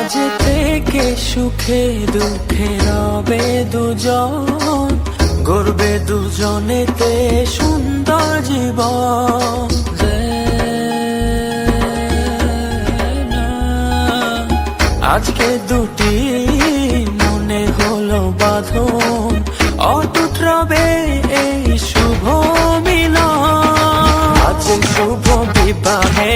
আজ থেকে সুখে দুঃখে রবে দুজন, গড়বে দুজনেতে সুন্দর জীবন। আজকে দুটি মনে হলো বাঁধন, অটুট রবে এই শুভ মিলন। আজ শুভ বিবাহে